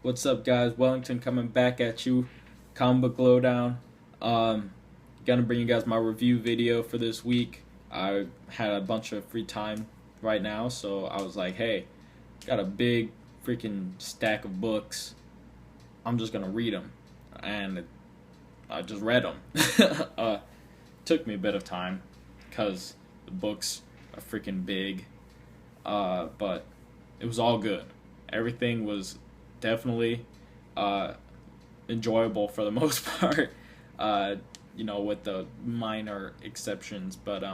What's up, guys? Wellington coming back at you. Comic Book Lowdown. Um, Gonna bring you guys my review video for this week. I had a bunch of free time right now, so I was like, hey, got a big freaking stack of books. I'm just gonna read them. And I just read them. Took me a bit of time because the books are freaking big. But it was all good. Everything was definitely uh, enjoyable for the most part. Uh, with the minor exceptions, but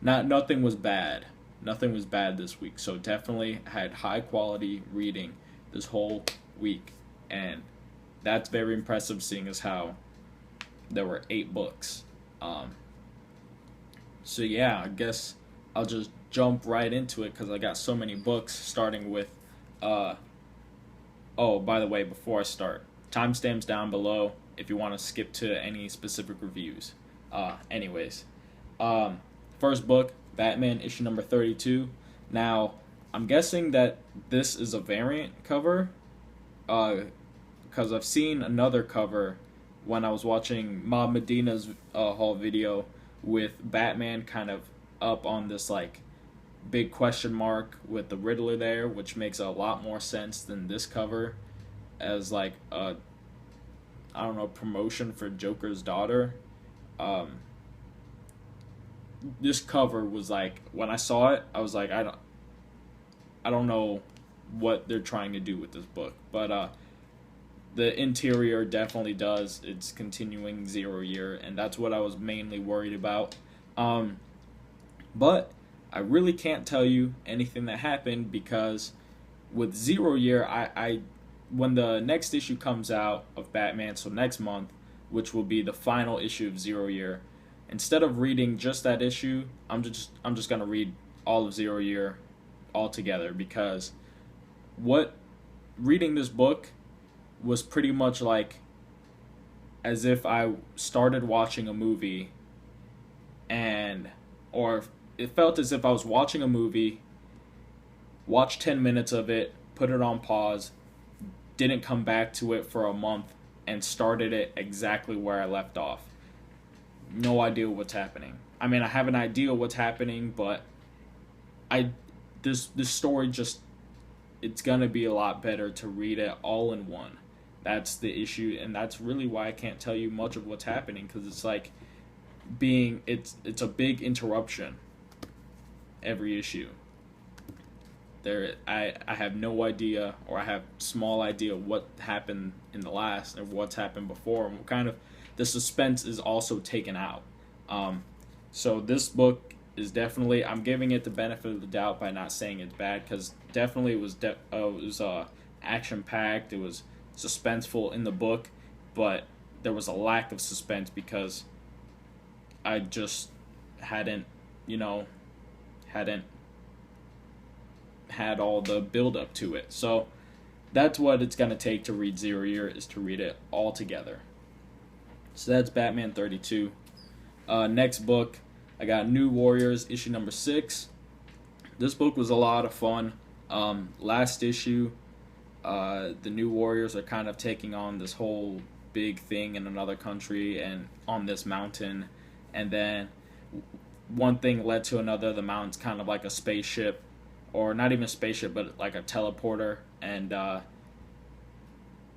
nothing was bad. Nothing was bad this week. So definitely had high quality reading this whole week, and that's very impressive, seeing as how there were 8 books. So yeah, I guess I'll just jump right into it because I got so many books. Starting with, oh, by the way, before I start, timestamps down below if you want to skip to any specific reviews. Anyways, first book, Batman issue number 32. Now, I'm guessing that this is a variant cover, because I've seen another cover when I was watching Mob Medina's haul video with Batman kind of up on this like big question mark with the Riddler there, which makes a lot more sense than this cover as like a, I don't know, promotion for Joker's daughter. Um, this cover was like, when I saw it, I was like, I don't know what they're trying to do with this book, but the interior definitely does. It's continuing 0 year, and that's what I was mainly worried about. But I really can't tell you anything that happened because with 0 year, I when the next issue comes out of Batman, so next month, which will be the final issue of 0 year, instead of reading just that issue, I'm just gonna read all of 0 year all together, because what reading this book was pretty much like as if I started watching a movie, and or it felt as if I was watching a movie, watched 10 minutes of it, put it on pause, didn't come back to it for a month, and started it exactly where I left off. No idea what's happening. I mean, I have an idea what's happening, but this story just, it's gonna be a lot better to read it all in one. That's the issue, and that's really why I can't tell you much of what's happening, because it's like it's a big interruption every issue. I have no idea, or I have small idea what happened in the last, or what's happened before, and what kind of the suspense is also taken out. So this book is definitely, I'm giving it the benefit of the doubt by not saying it's bad, because definitely it was action packed, it was suspenseful in the book, but there was a lack of suspense because I just hadn't had all the build up to it. So that's what it's gonna take to read 0 year, is to read it all together. So that's Batman 32. Next book, I got New Warriors issue number 6. This book was a lot of fun. Last issue, the New Warriors are kind of taking on this whole big thing in another country and on this mountain, and then one thing led to another. The mountain's kind of like a spaceship, or not even a spaceship, but like a teleporter, and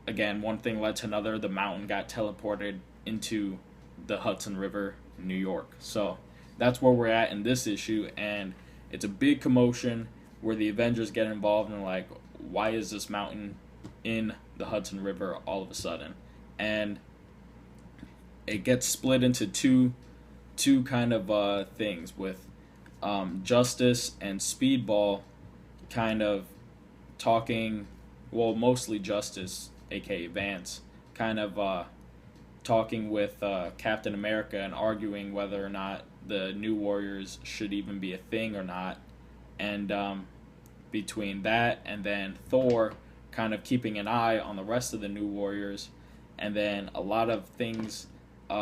again, one thing led to another. The mountain got teleported into the Hudson River, New York. So that's where we're at in this issue, and it's a big commotion where the Avengers get involved and like, why is this mountain in the Hudson River all of a sudden? And it gets split into two kind of things, with Justice and Speedball kind of talking, well, mostly Justice, aka Vance, kind of talking with Captain America and arguing whether or not the New Warriors should even be a thing or not. And between that and then Thor kind of keeping an eye on the rest of the New Warriors, and then a lot of things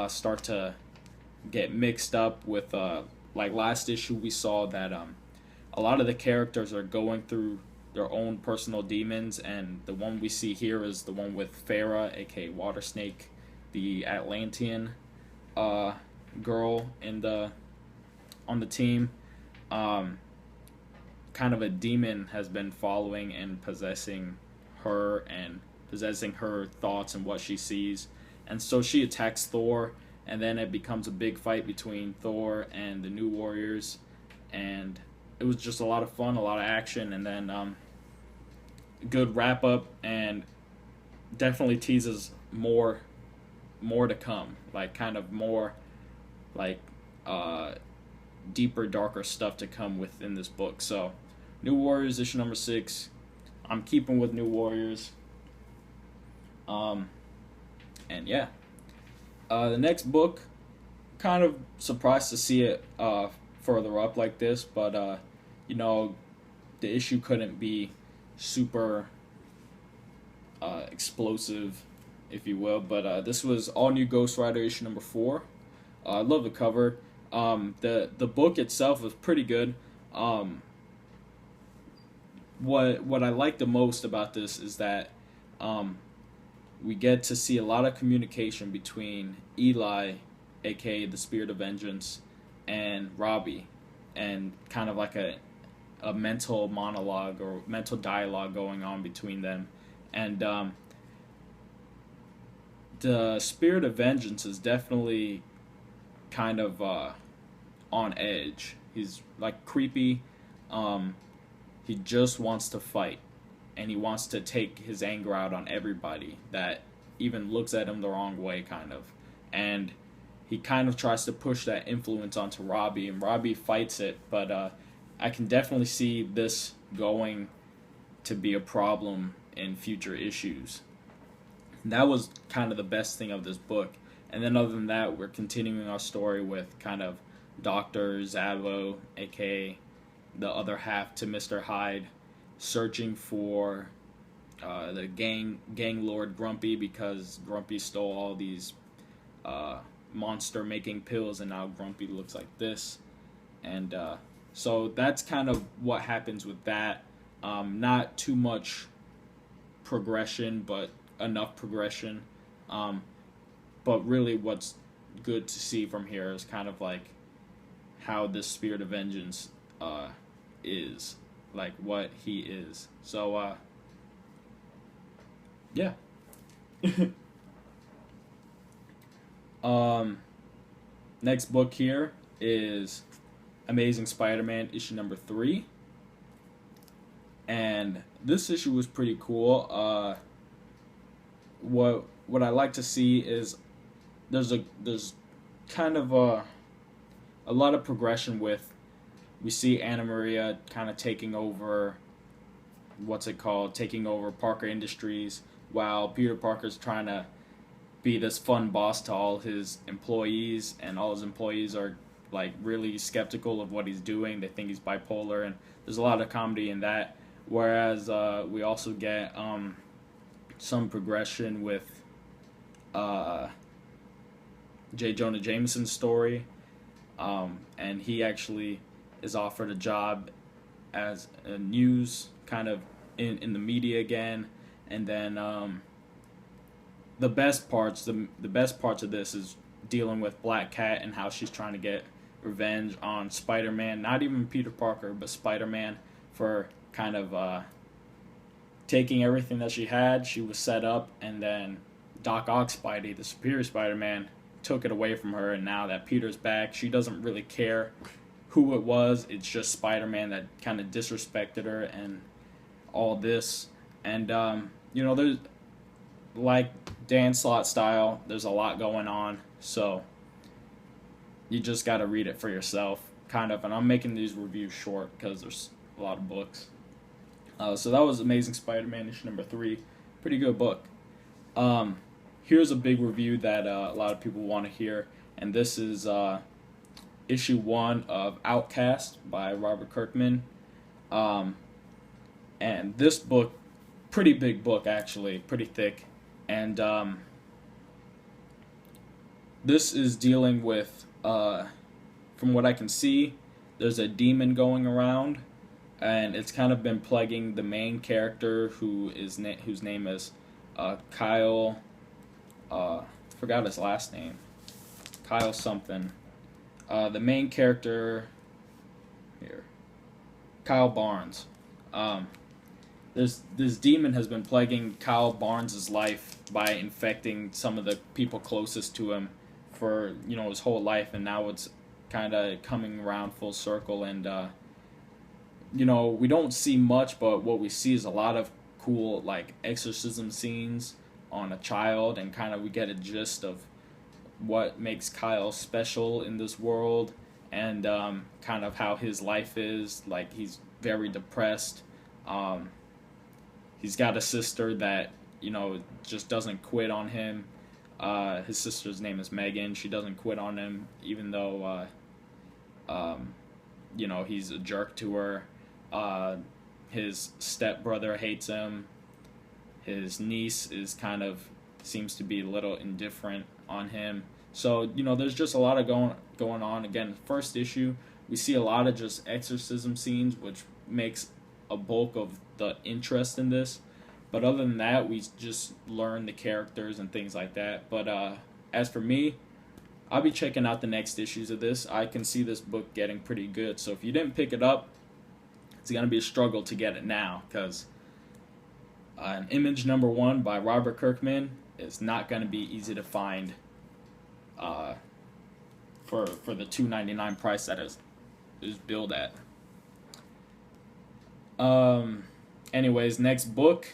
start to get mixed up with like last issue we saw that a lot of the characters are going through their own personal demons, and the one we see here is the one with Farah, aka Water Snake, the Atlantean girl on the team. Um, Kind of a demon has been following and possessing her and possessing her thoughts and what she sees. And so she attacks Thor, and then it becomes a big fight between Thor and the New Warriors. And it was just a lot of fun, a lot of action, and then good wrap up, and definitely teases more to come, like kind of more like deeper, darker stuff to come within this book. So New Warriors issue number 6. I'm keeping with New Warriors. And yeah. The next book, kind of surprised to see it further up like this, but you know, the issue couldn't be super explosive, if you will. But this was all new Ghost Rider issue number 4. I love the cover. The book itself was pretty good. What I like the most about this is that we get to see a lot of communication between Eli, aka the Spirit of Vengeance, and Robbie, and kind of like a mental monologue or mental dialogue going on between them. And the Spirit of Vengeance is definitely kind of on edge. He's like creepy. He just wants to fight, and he wants to take his anger out on everybody that even looks at him the wrong way, kind of. And he kind of tries to push that influence onto Robbie, and Robbie fights it, but I can definitely see this going to be a problem in future issues. And that was kind of the best thing of this book. And then other than that, we're continuing our story with kind of Dr. Zabo, aka the other half to Mr. Hyde, searching for the gang lord Grumpy, because Grumpy stole all these monster making pills, and now Grumpy looks like this. And so that's kind of what happens with that. Not too much progression, but enough progression. But really what's good to see from here is kind of like how this Spirit of Vengeance is, like what he is. So yeah. Next book here is Amazing Spider-Man issue number 3. And this issue was pretty cool. What I like to see is there's kind of a lot of progression with, we see Anna Maria kind of taking over taking over Parker Industries, while Peter Parker's trying to be this fun boss to all his employees, and all his employees are like really skeptical of what he's doing. They think he's bipolar, and there's a lot of comedy in that. Whereas we also get some progression with J. Jonah Jameson's story, and he actually is offered a job as a news kind of in the media again. And then the best parts of this is dealing with Black Cat and how she's trying to get revenge on Spider-Man, not even Peter Parker, but Spider-Man, for kind of taking everything that she had. She was set up, and then Doc Ock Spidey, the superior Spider-Man, took it away from her, and now that Peter's back, she doesn't really care who it was. It's just Spider-Man that kind of disrespected her and all this. And there's, like Dan Slott style, there's a lot going on, so you just got to read it for yourself, kind of. And I'm making these reviews short because there's a lot of books. So that was Amazing Spider-Man issue number 3. Pretty good book. Here's a big review that a lot of people want to hear, and this is issue 1 of Outcast by Robert Kirkman. And this book, pretty big book actually, pretty thick, and this is dealing with, from what I can see, there's a demon going around, and it's kind of been plaguing the main character whose name is Kyle. Forgot his last name. Kyle something. The main character here, Kyle Barnes. This demon has been plaguing Kyle Barnes' life by infecting some of the people closest to him for his whole life, and now it's kind of coming around full circle. And we don't see much, but what we see is a lot of cool like exorcism scenes on a child, and kind of we get a gist of what makes Kyle special in this world, and kind of how his life is. Like, he's very depressed. He's got a sister that just doesn't quit on him. His sister's name is Megan. She doesn't quit on him, even though he's a jerk to her. His stepbrother hates him. His niece seems to be a little indifferent on him. So there's just a lot of going on. Again, first issue, we see a lot of just exorcism scenes, which makes a bulk of the interest in this. But other than that, we just learn the characters and things like that. But as for me, I'll be checking out the next issues of this. I can see this book getting pretty good. So if you didn't pick it up, it's going to be a struggle to get it now, because an Image #1 by Robert Kirkman is not going to be easy to find for the $2.99 price that is billed at. Anyways, next book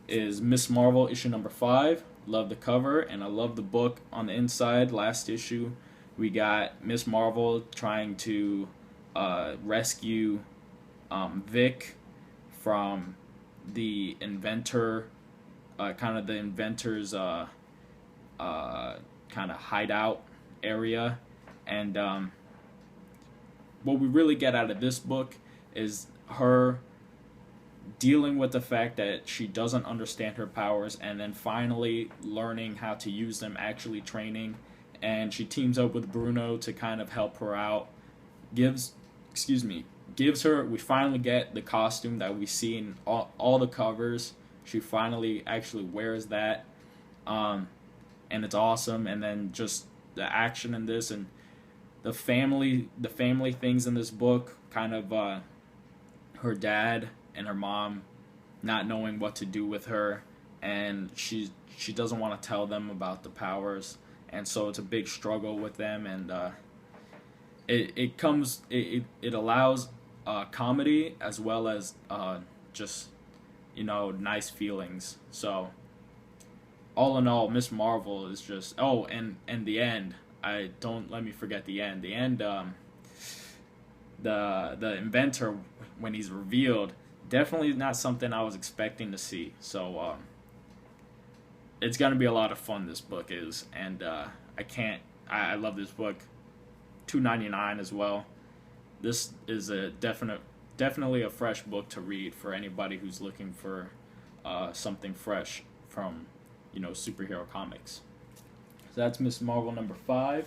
is Miss Marvel issue #5. Love the cover, and I love the book on the inside. Last issue, we got Miss Marvel trying to rescue Vic from the inventor's kind of hideout area. And what we really get out of this book is her dealing with the fact that she doesn't understand her powers, and then finally learning how to use them, actually training. And she teams up with Bruno to kind of help her out. Gives her, we finally get the costume that we see in all the covers. She finally actually wears that, and it's awesome. And then just the action in this, and the family things in this book, kind of her dad and her mom not knowing what to do with her, and she doesn't want to tell them about the powers, and so it's a big struggle with them. And it allows comedy as well as just nice feelings. So all in all, Miss Marvel is just and the end. Let me forget the end. The end, the inventor, when he's revealed, definitely not something I was expecting to see. So it's gonna be a lot of fun, this book is, and I love this book. $2.99 as well. This is a definitely a fresh book to read for anybody who's looking for something fresh from superhero comics. So that's Miss Marvel #5.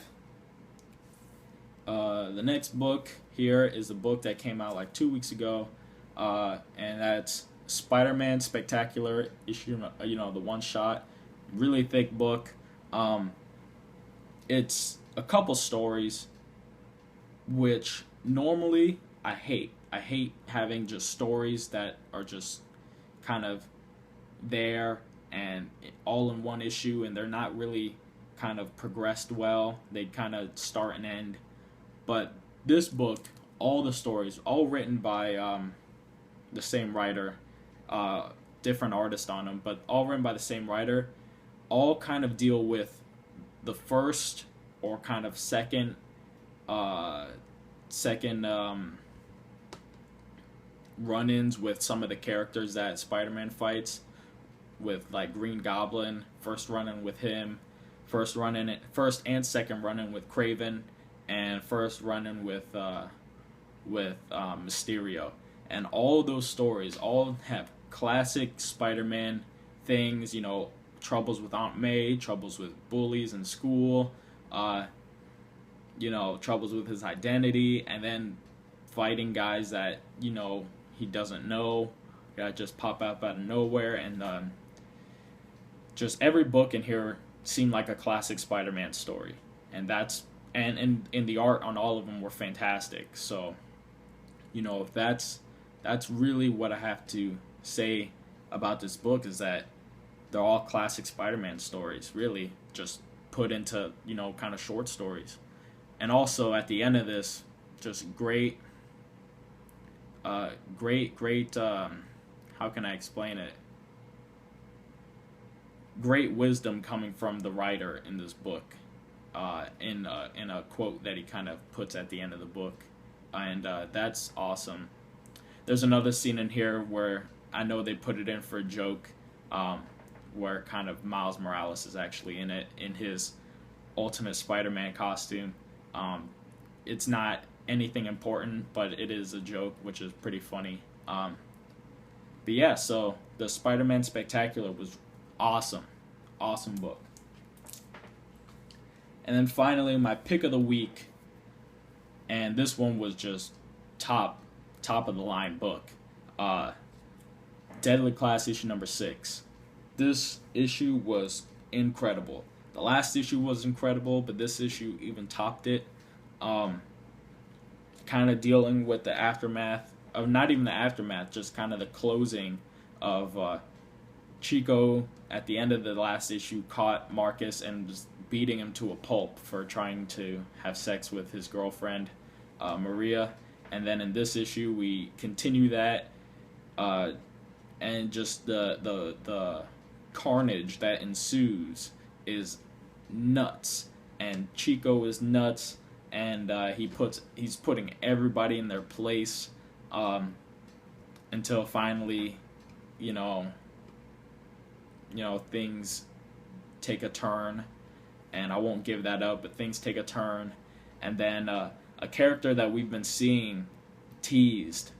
The next book here is a book that came out like 2 weeks ago, and that's Spider-Man Spectacular issue, the one shot, really thick book. It's a couple stories, which normally I hate. I hate having just stories that are just kind of there and all in one issue, and they're not really kind of progressed well. They kind of start and end. But this book, all the stories, all written by the same writer, different artist on them, but all written by the same writer, all kind of deal with the first or kind of second run-ins with some of the characters that Spider-Man fights, with like Green Goblin, first run-in with him, first and second run-in with Kraven, and first run-in with Mysterio. And all those stories all have classic Spider-Man things, troubles with Aunt May, troubles with bullies in school, troubles with his identity, and then fighting guys that, he doesn't know, just pop up out of nowhere, and just every book in here seemed like a classic Spider-Man story, and in the art on all of them were fantastic. So, that's really what I have to say about this book, is that they're all classic Spider-Man stories, really, just put into, kind of short stories. And also at the end of this, just great, how can I explain it? Great wisdom coming from the writer in this book, in a quote that he kind of puts at the end of the book, and that's awesome. There's another scene in here where I know they put it in for a joke, where kind of Miles Morales is actually in it in his Ultimate Spider-Man costume. It's not anything important, but it is a joke, which is pretty funny. But yeah, so the Spider-Man Spectacular was awesome book. And then finally, my pick of the week, and this one was just top of the line book, Deadly Class issue number 6. This issue was incredible. The last issue was incredible, but this issue even topped it. Kind of dealing with the aftermath of, not even the aftermath, just kind of the closing of Chico at the end of the last issue caught Marcus and was beating him to a pulp for trying to have sex with his girlfriend, Maria. And then in this issue, we continue that, and just the carnage that ensues is nuts. And Chico is nuts, and he's putting everybody in their place, until finally, things take a turn, and I won't give that up, but things take a turn, and then a character that we've been seeing teased,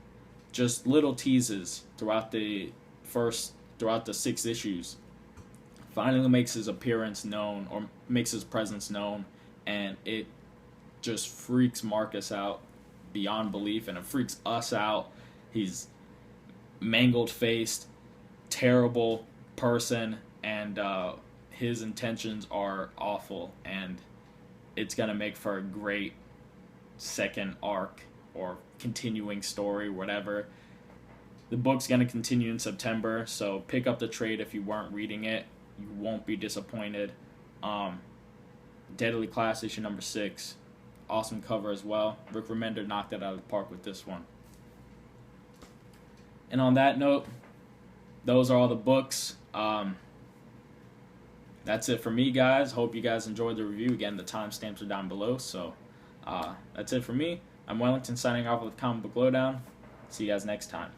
just little teases throughout the 6 issues, finally makes his appearance known, or makes his presence known, and it just freaks Marcus out beyond belief, and it freaks us out. He's mangled-faced, terrible person, and his intentions are awful, and it's going to make for a great second arc or continuing story, whatever. The book's going to continue in September, so pick up the trade if you weren't reading it. You won't be disappointed. Deadly Class issue number 6. Awesome cover as well. Rick Remender knocked it out of the park with this one. And on that note, those are all the books. That's it for me, guys. Hope you guys enjoyed the review. Again, the timestamps are down below. So that's it for me. I'm Wellington signing off with Comic Book Lowdown. See you guys next time.